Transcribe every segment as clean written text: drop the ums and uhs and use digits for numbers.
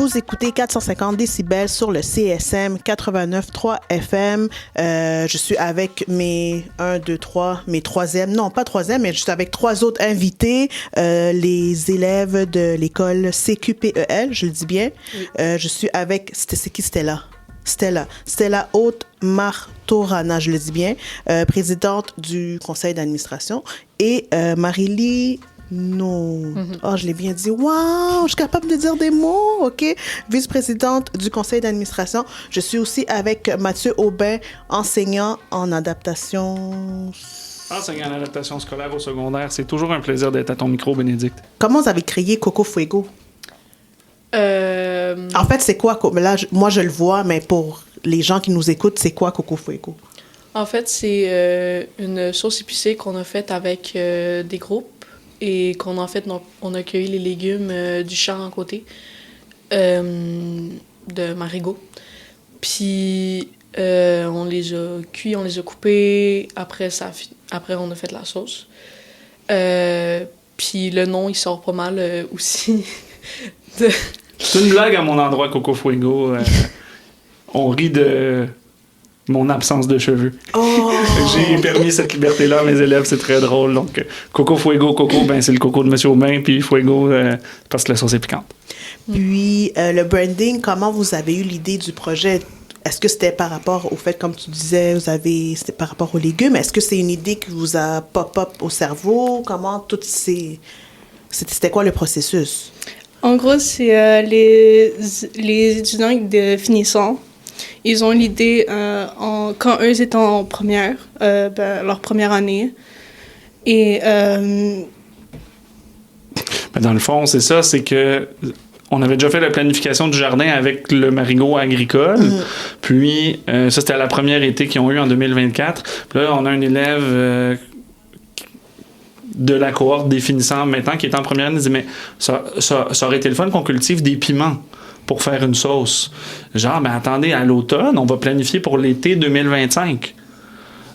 Vous écoutez 450 décibels sur le CSM 89.3 FM. Je suis avec mes troisième, non pas troisième, mais juste avec trois autres invités, les élèves de l'école CQPEL, je le dis bien. Oui. Je suis avec, c'est qui Stella Haute Martorana, je le dis bien, présidente du conseil d'administration, et Marie-Lie Oh, je l'ai bien dit. Wow, je suis capable de dire des mots, OK? Vice-présidente du conseil d'administration. Je suis aussi avec Mathieu Aubin, enseignant en adaptation... Enseignant en adaptation scolaire au secondaire. C'est toujours un plaisir d'être à ton micro, Bénédicte. Comment vous avez créé Coco Fuego? En fait, c'est quoi? Là, moi, je le vois, mais pour les gens qui nous écoutent, c'est quoi Coco Fuego? En fait, c'est une sauce épicée qu'on a faite avec des groupes et qu'on on a cueilli les légumes du champ à côté de Marigot. Puis on les a cuits, on les a coupés. Après, on a fait la sauce. Puis le nom, il sort pas mal aussi. C'est une blague à mon endroit, Coco Fuego. On rit de mon absence de cheveux. Oh! J'ai permis cette liberté-là à mes élèves, c'est très drôle. Donc, Coco Fuego, ben, c'est le coco de Monsieur Aubin, puis Fuego, parce que la sauce est piquante. Puis, le branding, comment vous avez eu l'idée du projet? Est-ce que c'était par rapport au fait, comme tu disais, c'était par rapport aux légumes? Est-ce que c'est une idée qui vous a pop-up au cerveau? Comment c'était quoi le processus? En gros, c'est les étudiants de finissants. Ils ont l'idée quand eux étaient en première, leur première année. Et dans le fond, c'est ça, c'est que on avait déjà fait la planification du jardin avec le Marigot agricole. Mm-hmm. Puis, ça, c'était la première été qu'ils ont eu en 2024. Puis là, on a un élève de la cohorte des finissants maintenant qui est en première année. Il dit, mais ça aurait été le fun qu'on cultive des piments pour faire une sauce. Genre, mais attendez, à l'automne, on va planifier pour l'été 2025.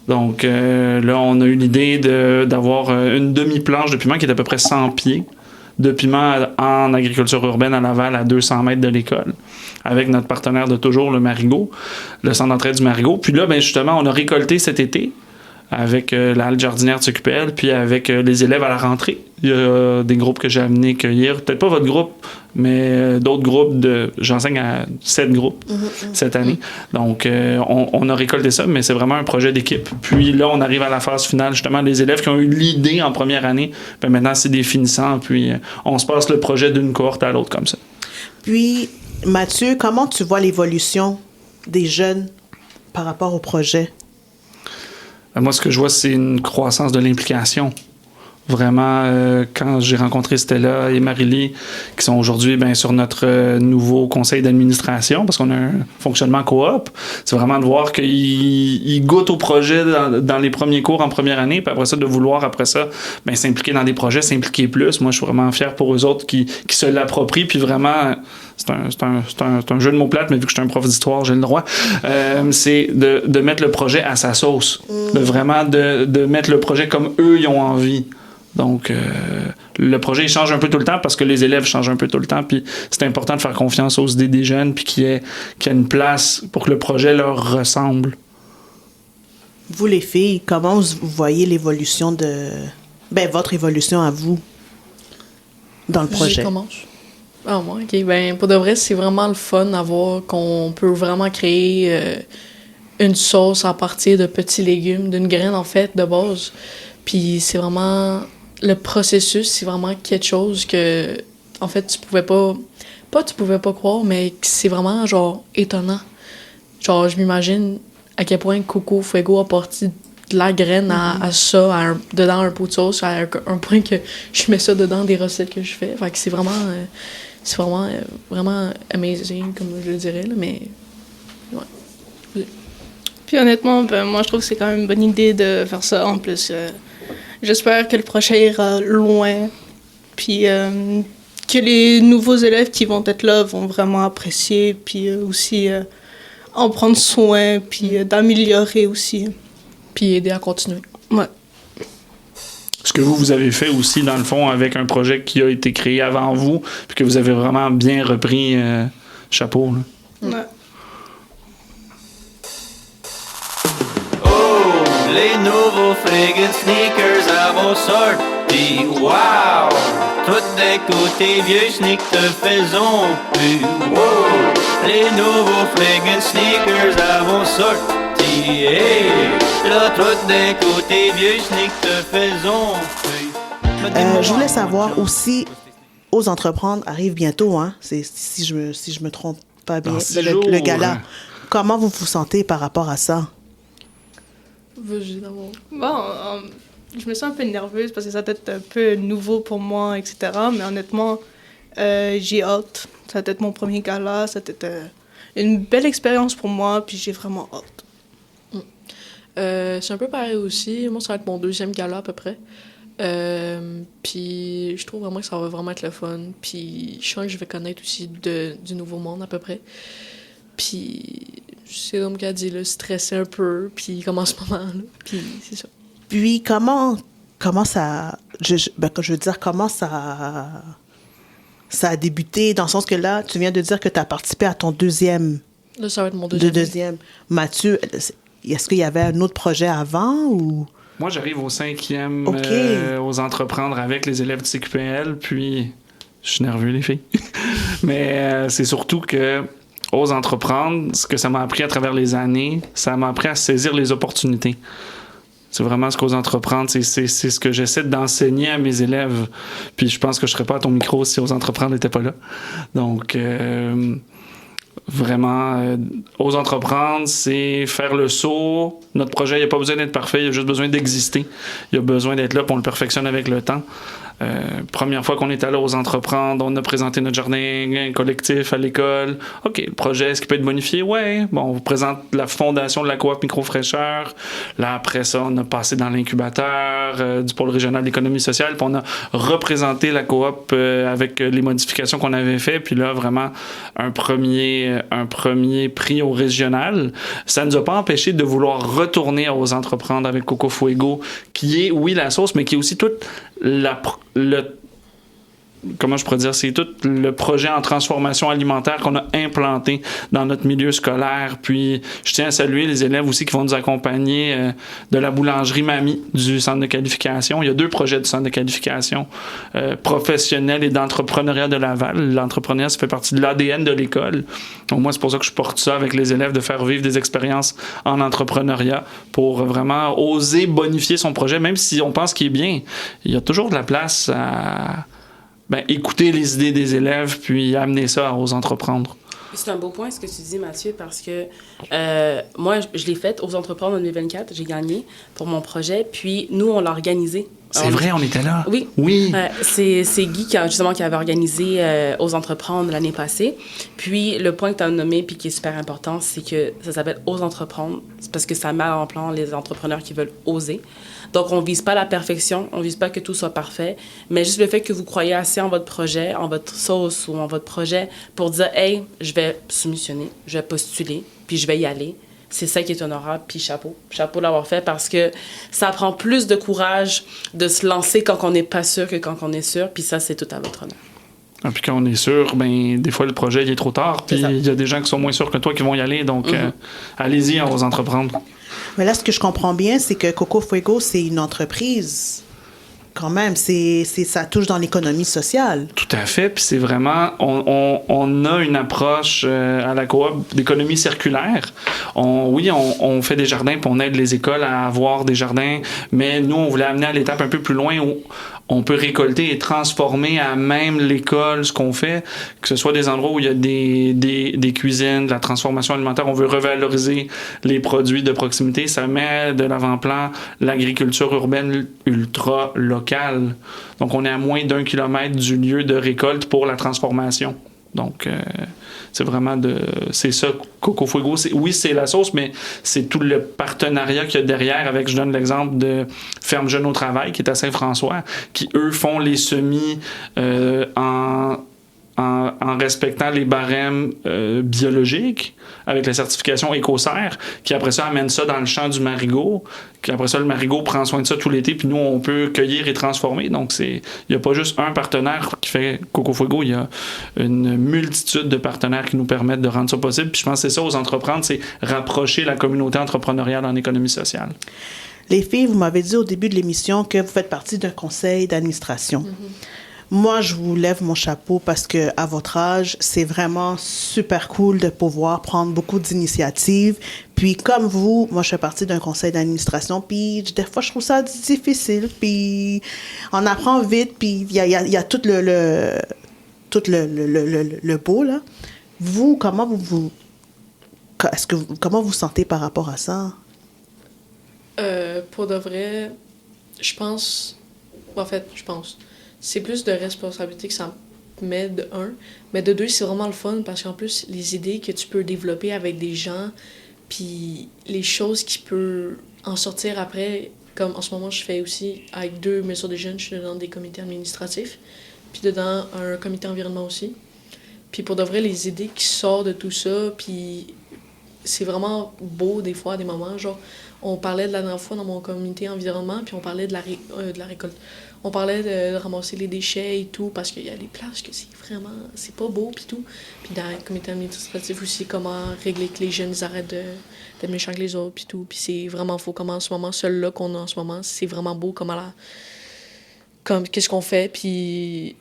Donc, là, on a eu l'idée d'avoir une demi-planche de piment qui est à peu près 100 pieds de piment en agriculture urbaine à Laval, à 200 mètres de l'école, avec notre partenaire de toujours, le Marigot, le centre d'entraide du Marigot. Puis là, ben justement, on a récolté cet été avec la halle jardinière de CQPEL, puis avec les élèves à la rentrée. Il y a des groupes que j'ai amenés cueillir. Peut-être pas votre groupe, mais d'autres groupes. J'enseigne à 7 groupes cette année. Donc, on a récolté ça, mais c'est vraiment un projet d'équipe. Puis là, on arrive à la phase finale, justement. Les élèves qui ont eu l'idée en première année, ben maintenant, c'est des finissants. Puis on se passe le projet d'une cohorte à l'autre comme ça. Puis, Mathieu, comment tu vois l'évolution des jeunes par rapport au projet? Moi, ce que je vois, c'est une croissance de l'implication. Vraiment, quand j'ai rencontré Stella et Marie-Lie, qui sont aujourd'hui sur notre nouveau conseil d'administration, parce qu'on a un fonctionnement coop, c'est vraiment de voir qu'ils goûtent au projet dans les premiers cours en première année, puis après ça, de vouloir, après ça, s'impliquer dans des projets, s'impliquer plus. Moi, je suis vraiment fier pour eux autres qui se l'approprient, puis vraiment... C'est un jeu de mots plates, mais vu que je suis un prof d'histoire, j'ai le droit. C'est de mettre le projet à sa sauce. Vraiment de mettre le projet comme eux, ils ont envie. Donc, le projet, il change un peu tout le temps parce que les élèves changent un peu tout le temps. Puis c'est important de faire confiance aux idées des jeunes puis qu'il y ait une place pour que le projet leur ressemble. Vous, les filles, comment vous voyez l'évolution votre évolution à vous dans le projet? Je commence. Ah, moi, OK. Pour de vrai, c'est vraiment le fun à voir qu'on peut vraiment créer une sauce à partir de petits légumes, d'une graine, en fait, de base. Puis c'est vraiment... Le processus, c'est vraiment quelque chose que, en fait, tu pouvais pas croire, mais c'est vraiment, genre, étonnant. Genre, je m'imagine à quel point Coco Fuego a porté de la graine à ça, dedans un pot de sauce, à un point que je mets ça dedans des recettes que je fais. Fait que c'est vraiment... vraiment amazing, comme je le dirais, là, mais... Ouais. Puis honnêtement, moi, je trouve que c'est quand même une bonne idée de faire ça. En plus, j'espère que le projet ira loin, puis que les nouveaux élèves qui vont être là vont vraiment apprécier, puis aussi en prendre soin, puis d'améliorer aussi. Puis aider à continuer. Ouais. Ce que vous avez fait aussi, dans le fond, avec un projet qui a été créé avant vous, puis que vous avez vraiment bien repris chapeau. Là. Ouais. Oh, les nouveaux friggin' sneakers à vos sorties, wow! Tout des côtés vieux sneakers te faisons plus, wow! Les nouveaux friggin' sneakers à vos sorties, hey! Là, tout des côtés vieux sneakers te faisons plus. Je voulais savoir aussi, Ose entreprendre arrive bientôt, hein? C'est, si je me trompe pas bien, Dans 6 jours, le gala. hein. Comment vous vous sentez par rapport à ça? Vas-y d'abord. Bon, je me sens un peu nerveuse parce que ça va être un peu nouveau pour moi, etc. Mais honnêtement, j'ai hâte. Ça va être mon premier gala. Ça va être une belle expérience pour moi, puis j'ai vraiment hâte. C'est un peu pareil aussi. Moi, ça va être mon 2e gala à peu près. Puis je trouve vraiment que ça va vraiment être le fun. Puis je sens que je vais connaître aussi du nouveau monde à peu près. Puis c'est comme qu'elle dit, là, stresser un peu. Puis comme en ce moment-là. Puis c'est ça. Puis comment ça... je veux dire, comment ça a débuté, dans le sens que là, tu viens de dire que tu as participé à ton deuxième. Là, ça va être mon De deuxième. deuxième. Mathieu, est-ce qu'il y avait un autre projet avant ou... Moi, j'arrive au 5e OK. aux entreprendre avec les élèves du CQPL, puis je suis nerveux, les filles. Mais c'est surtout que Ose entreprendre, ce que ça m'a appris à travers les années, ça m'a appris à saisir les opportunités. C'est vraiment ce qu'Ose entreprendre, c'est ce que j'essaie d'enseigner à mes élèves. Puis je pense que je serais pas à ton micro si Ose entreprendre n'était pas là. Donc... Vraiment, Ose entreprendre, c'est faire le saut. Notre projet, il n'y a pas besoin d'être parfait, il a juste besoin d'exister. Il a besoin d'être là, puis on le perfectionne avec le temps. Première fois qu'on est allé Ose entreprendre, on a présenté notre jardin collectif à l'école. OK, le projet, est-ce qu'il peut être bonifié? Ouais. Bon, on vous présente la fondation de la coop Microfraîcheur. Là, après ça, on a passé dans l'incubateur du pôle régional d'économie sociale, puis on a représenté la coop avec les modifications qu'on avait fait. Puis là, vraiment, un premier prix au régional. Ça ne nous a pas empêché de vouloir retourner à Ose entreprendre avec Coco Fuego, qui est, oui, la sauce, mais qui est aussi toute comment je pourrais dire, c'est tout le projet en transformation alimentaire qu'on a implanté dans notre milieu scolaire. Puis, je tiens à saluer les élèves aussi qui vont nous accompagner de la boulangerie Mamie du centre de qualification. Il y a 2 projets du centre de qualification professionnel et d'entrepreneuriat de Laval. L'entrepreneuriat, ça fait partie de l'ADN de l'école. Donc, moi, c'est pour ça que je porte ça avec les élèves, de faire vivre des expériences en entrepreneuriat pour vraiment oser bonifier son projet, même si on pense qu'il est bien. Il y a toujours de la place à... écouter les idées des élèves, puis amener ça aux entreprendre. C'est un beau point ce que tu dis, Mathieu, parce que moi, je l'ai fait aux entreprendre en 2024. J'ai gagné pour mon projet. Puis nous, on l'a organisé. C'est vrai, on était là. Oui. Oui. C'est Guy qui avait organisé aux entreprendre l'année passée. Puis le point que tu as nommé puis qui est super important, c'est que ça s'appelle Ose entreprendre. C'est parce que ça met en plan les entrepreneurs qui veulent oser. Donc, on ne vise pas la perfection, on ne vise pas que tout soit parfait, mais juste le fait que vous croyez assez en votre projet, en votre sauce ou en votre projet pour dire « Hey, je vais soumissionner, je vais postuler, puis je vais y aller ». C'est ça qui est honorable, puis chapeau. Chapeau d'avoir fait parce que ça prend plus de courage de se lancer quand on n'est pas sûr que quand on est sûr, puis ça, c'est tout à votre honneur. Ah, puis quand on est sûr, des fois, le projet, il est trop tard, puis il y a des gens qui sont moins sûrs que toi qui vont y aller, donc allez-y, on va entreprendre. Mais là, ce que je comprends bien, c'est que Coco Fuego, c'est une entreprise. Quand même, ça touche dans l'économie sociale. Tout à fait, puis c'est vraiment... On a une approche à la coop d'économie circulaire. On fait des jardins, puis on aide les écoles à avoir des jardins, mais nous, on voulait amener à l'étape un peu plus loin où on peut récolter et transformer à même l'école ce qu'on fait, que ce soit des endroits où il y a des cuisines, de la transformation alimentaire. On veut revaloriser les produits de proximité. Ça met de l'avant-plan l'agriculture urbaine ultra locale. Donc, on est à moins d'1 kilomètre du lieu de récolte pour la transformation. Donc, c'est vraiment c'est ça, Coco Fuego. Oui, c'est la sauce, mais c'est tout le partenariat qu'il y a derrière avec, je donne l'exemple de Ferme Jeunes au Travail, qui est à Saint-François, qui, eux, font les semis en en respectant les barèmes biologiques, avec la certification Écocert, qui après ça amène ça dans le champ du marigot, qui après ça, le marigot prend soin de ça tout l'été, puis nous, on peut cueillir et transformer. Donc, il n'y a pas juste un partenaire qui fait Coco Fuego, il y a une multitude de partenaires qui nous permettent de rendre ça possible. Puis je pense que c'est ça, aux entreprendre, c'est rapprocher la communauté entrepreneuriale en économie sociale. Les filles, vous m'avez dit au début de l'émission que vous faites partie d'un conseil d'administration. Moi, je vous lève mon chapeau parce que à votre âge, c'est vraiment super cool de pouvoir prendre beaucoup d'initiatives. Puis comme vous, moi, je fais partie d'un conseil d'administration. Puis des fois, je trouve ça difficile. Puis on apprend vite. Puis il y a tout le beau là. Vous, comment vous sentez par rapport à ça? Pour de vrai, je pense, c'est plus de responsabilité que ça met de un, mais de deux, c'est vraiment le fun parce qu'en plus, les idées que tu peux développer avec des gens, puis les choses qui peuvent en sortir après, comme en ce moment, je fais aussi, avec 2 mesures des jeunes, je suis dans des comités administratifs, puis dedans, un comité environnement aussi. Puis pour de vrai, les idées qui sortent de tout ça, puis c'est vraiment beau des fois, à des moments, genre, on parlait de la dernière fois dans mon comité environnement, puis on parlait de la récolte. On parlait de ramasser les déchets et tout, parce qu'il y a des places que c'est pas beau, puis tout. Puis dans le comité administratif aussi, comment régler que les jeunes arrêtent d'être méchants que les autres, puis tout. Puis c'est vraiment faux, comment en ce moment, celui-là qu'on a en ce moment, c'est vraiment beau, comme qu'est-ce qu'on fait, puis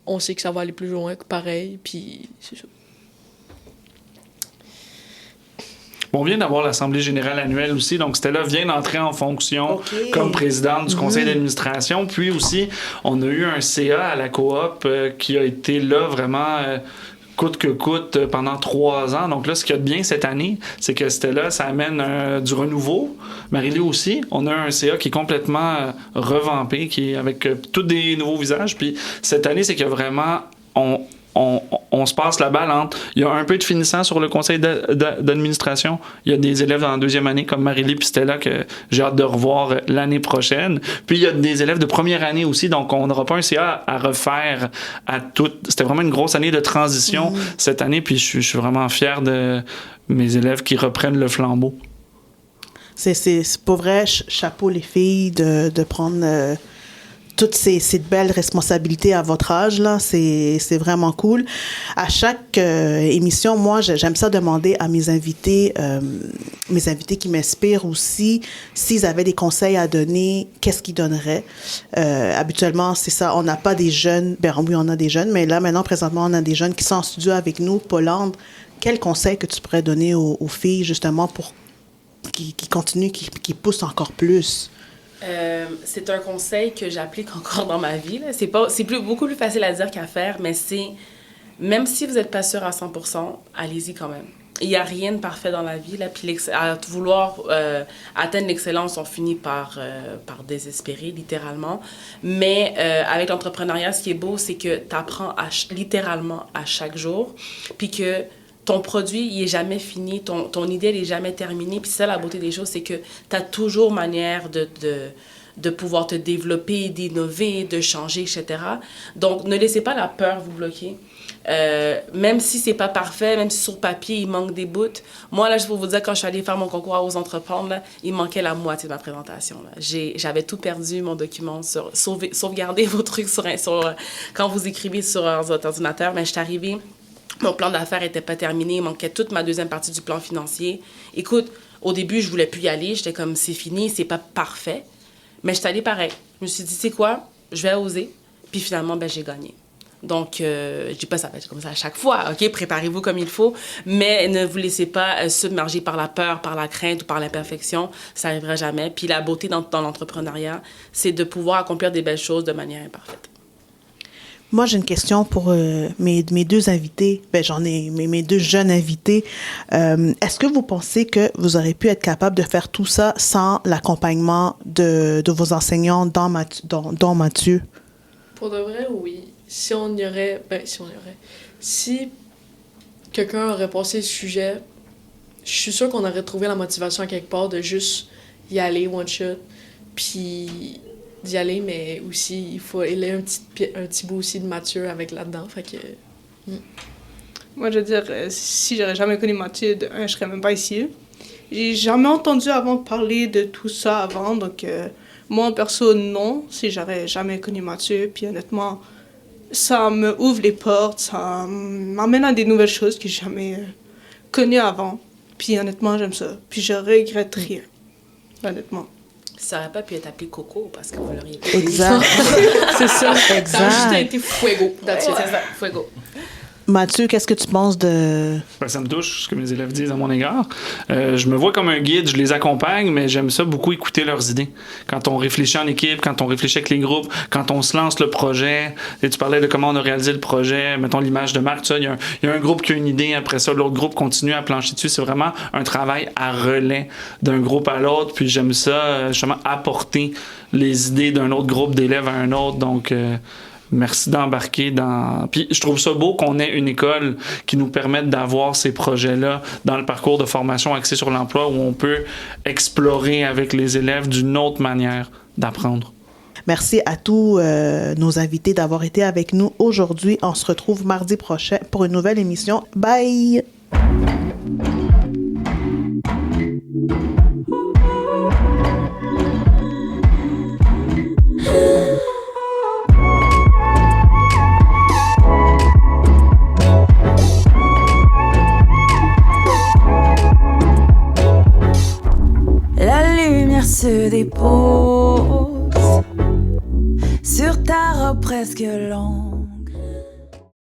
on sait que ça va aller plus loin que pareil, puis c'est ça. On vient d'avoir l'Assemblée générale annuelle aussi, donc Stella vient d'entrer en fonction comme présidente du conseil d'administration. Puis aussi, on a eu un CA à la coop qui a été là vraiment coûte que coûte pendant 3 ans. Donc là, ce qu'il y a de bien cette année, c'est que Stella, ça amène du renouveau. Marie-Lou aussi, on a un CA qui est complètement revampé, qui est avec tous des nouveaux visages. Puis cette année, c'est que vraiment, on se passe la balle entre... Il y a un peu de finissants sur le conseil d'administration. Il y a des élèves dans la 2e année comme Marie-Lou et Stella que j'ai hâte de revoir l'année prochaine. Puis il y a des élèves de première année aussi, donc on n'aura pas un CA à refaire à tout. C'était vraiment une grosse année de transition cette année, puis je suis vraiment fier de mes élèves qui reprennent le flambeau. C'est pour vrai, chapeau les filles de prendre... toutes ces belles responsabilités à votre âge, là, c'est vraiment cool. À chaque émission, moi, j'aime ça demander à mes invités qui m'inspirent aussi, s'ils avaient des conseils à donner, qu'est-ce qu'ils donneraient. Habituellement, c'est ça, on n'a pas des jeunes, ben oui, on a des jeunes, mais là, maintenant, présentement, on a des jeunes qui sont en studio avec nous. Paulandre, quel conseil que tu pourrais donner aux filles, justement, pour qu'ils continuent, qu'ils poussent encore plus? C'est un conseil que j'applique encore dans ma vie. Là. C'est beaucoup plus facile à dire qu'à faire, mais c'est... Même si vous n'êtes pas sûr à 100%, allez-y quand même. Il n'y a rien de parfait dans la vie. Là, puis à vouloir atteindre l'excellence, on finit par désespérer, littéralement. Mais avec l'entrepreneuriat, ce qui est beau, c'est que tu apprends littéralement à chaque jour, puis que ton produit, il n'est jamais fini, ton idée, elle n'est jamais terminée. Puis ça, la beauté des choses, c'est que tu as toujours manière de pouvoir te développer, d'innover, de changer, etc. Donc, ne laissez pas la peur vous bloquer. Même si c'est pas parfait, même si sur papier, il manque des bouts. Moi, là, je peux vous dire, quand je suis allée faire mon concours à Ose Entreprendre, là, il manquait la moitié de ma présentation. Là. J'avais tout perdu, mon document. Sauvegardez vos trucs quand vous écrivez sur votre ordinateur. Mais je suis arrivée... Mon plan d'affaires n'était pas terminé. Il manquait toute ma 2e partie du plan financier. Écoute, au début, je voulais plus y aller. J'étais comme, c'est fini, c'est pas parfait. Mais je suis allée pareil. Je me suis dit, tu sais quoi, je vais oser. Puis finalement, j'ai gagné. Donc, je dis pas ça va être comme ça à chaque fois. OK, préparez-vous comme il faut. Mais ne vous laissez pas submerger par la peur, par la crainte ou par l'imperfection. Ça n'arrivera jamais. Puis la beauté dans l'entrepreneuriat, c'est de pouvoir accomplir des belles choses de manière imparfaite. Moi, j'ai une question pour mes 2 invités. Ben, j'en ai mes 2 jeunes invités. Est-ce que vous pensez que vous aurez pu être capable de faire tout ça sans l'accompagnement de vos enseignants, dont Mathieu? Pour de vrai, oui. Si quelqu'un aurait passé le sujet, je suis sûre qu'on aurait trouvé la motivation à quelque part de juste y aller one shot, puis d'y aller, mais aussi il y a un petit bout aussi de Mathieu avec là-dedans, fait que Moi, je veux dire, si j'aurais jamais connu Mathieu, de un, je serais même pas ici. J'ai jamais entendu avant parler de tout ça avant, donc moi, en perso, non, si j'aurais jamais connu Mathieu. Puis honnêtement, ça me ouvre les portes, ça m'amène à des nouvelles choses que j'ai jamais connues avant. Puis honnêtement, j'aime ça. Puis je regrette rien, honnêtement. Ça n'aurait pas pu être appelé Coco parce que vous l'auriez Exact. C'est ça. Ça a juste Exact. été Fuego. That's it. C'est ça, Fuego. Mathieu, qu'est-ce que tu penses de... Ben, ça me touche, ce que mes élèves disent à mon égard. Je me vois comme un guide, je les accompagne, mais j'aime ça beaucoup écouter leurs idées. Quand on réfléchit en équipe, quand on réfléchit avec les groupes, quand on se lance le projet, et tu parlais de comment on a réalisé le projet, mettons l'image de Marc, il y a un groupe qui a une idée, après ça, l'autre groupe continue à plancher dessus. C'est vraiment un travail à relais d'un groupe à l'autre, puis j'aime ça, justement, apporter les idées d'un autre groupe d'élèves à un autre, donc... Merci d'embarquer dans... Puis je trouve ça beau qu'on ait une école qui nous permette d'avoir ces projets-là dans le parcours de formation axé sur l'emploi où on peut explorer avec les élèves d'une autre manière d'apprendre. Merci à tous nos invités d'avoir été avec nous aujourd'hui. On se retrouve mardi prochain pour une nouvelle émission. Bye! La lumière se dépose sur ta robe presque lente.